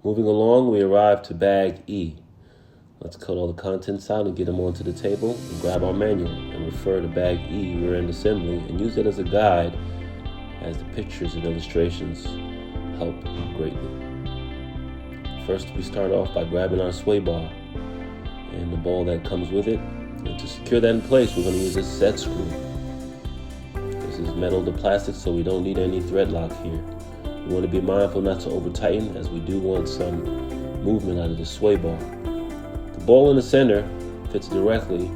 Moving along, we arrive to bag E. Let's cut all the contents out and get them onto the table and grab our manual and refer to bag E rear end assembly and use it as a guide, as the pictures and illustrations help greatly. First, we start off by grabbing our sway bar and the ball that comes with it. And to secure that in place, we're going to use a set screw. This is metal to plastic, so we don't need any thread lock here. We want to be mindful not to over tighten, as we do want some movement out of the sway bar. The ball in the center fits directly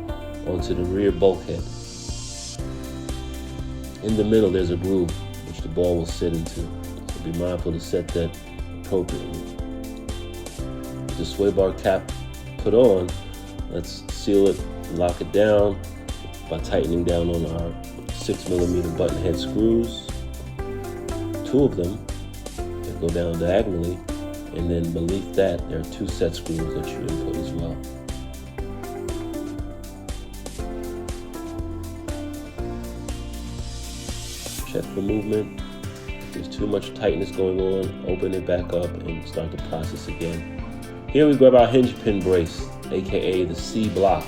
onto the rear bulkhead. In the middle, there's a groove which the ball will sit into, so be mindful to set that appropriately. With the sway bar cap put on, let's seal it and lock it down by tightening down on our 6mm button head screws, 2 of them that go down diagonally, and then beneath that there are 2 set screws that you input as well. Check for movement. If there's too much tightness going on, open it back up and start the process again. Here we grab our hinge pin brace, aka the C block.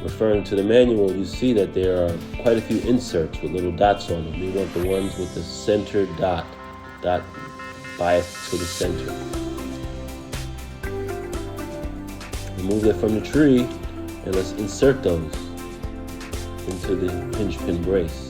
Referring to the manual, you see that there are quite a few inserts with little dots on them. We want the ones with the center dot biased to the center. Remove that from the tree and let's insert those into the hinge pin brace.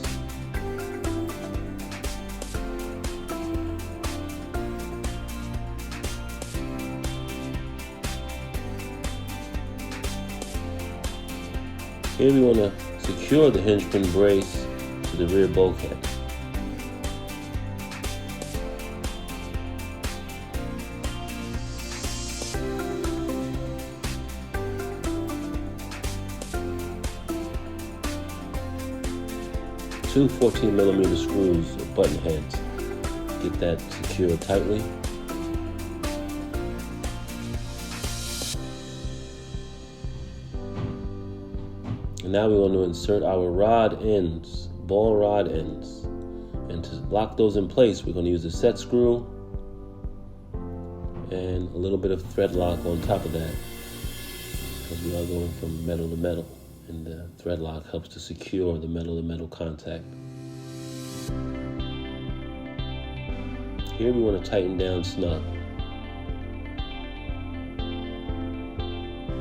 Here we want to secure the hinge pin brace to the rear bulkhead. Two 14mm screws or button heads. Get that secured tightly. And now we want to insert our rod ends, ball rod ends. And to lock those in place, we're going to use a set screw and a little bit of thread lock on top of that, because we are going from metal to metal, and the thread lock helps to secure the metal to metal contact. Here we want to tighten down snug.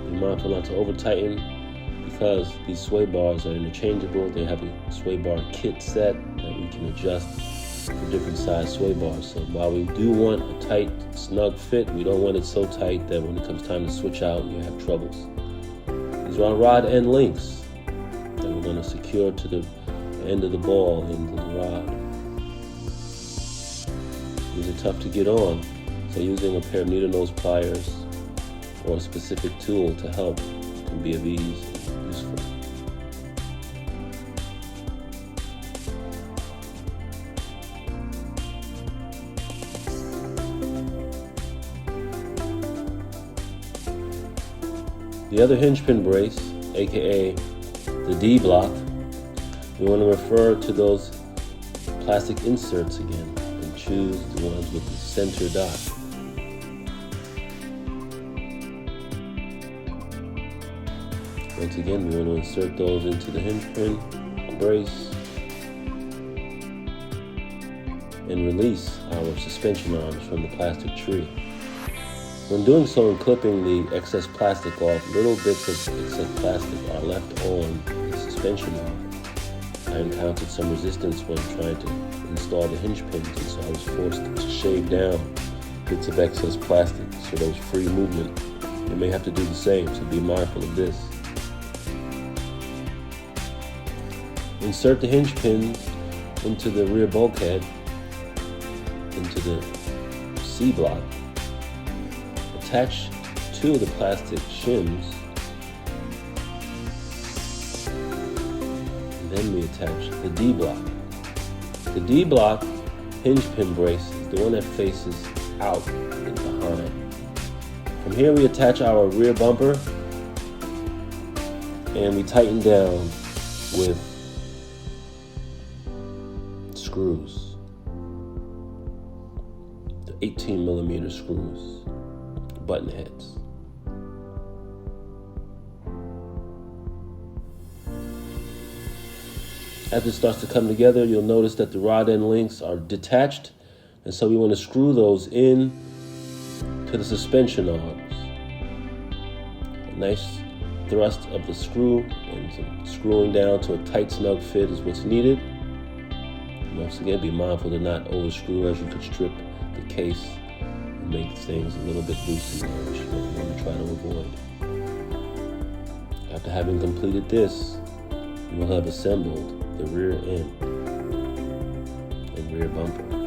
Be mindful not to over tighten, because these sway bars are interchangeable. They have a sway bar kit set that we can adjust for different size sway bars. So while we do want a tight, snug fit, we don't want it so tight that when it comes time to switch out, you have troubles. These are our rod end links that we're going to secure to the end of the ball into the rod. These are tough to get on, so using a pair of needle nose pliers or a specific tool to help can be of ease and useful. The other hinge pin brace, aka the D block, we want to refer to those plastic inserts again and choose the ones with the center dot. Once again, we want to insert those into the hinge pin brace and release our suspension arms from the plastic tree. When doing so and clipping the excess plastic off, little bits of excess plastic are left on the suspension arm. I encountered some resistance when trying to install the hinge pins, and so I was forced to shave down bits of excess plastic so there was free movement. You may have to do the same, so be mindful of this. Insert the hinge pins into the rear bulkhead, into the C block. Attach 2 of the plastic shims, and then we attach the D block. The D block hinge pin brace is the one that faces out and behind. From here we attach our rear bumper and we tighten down with screws. The 18mm screws, button heads. As it starts to come together, you'll notice that the rod end links are detached, and so we want to screw those in to the suspension arms. A nice thrust of the screw and some screwing down to a tight snug fit is what's needed. Once again, be mindful to not overscrew, as you could strip the case and make things a little bit loose in there, which you want to try to avoid. After having completed this, you will have assembled the rear end and rear bumper.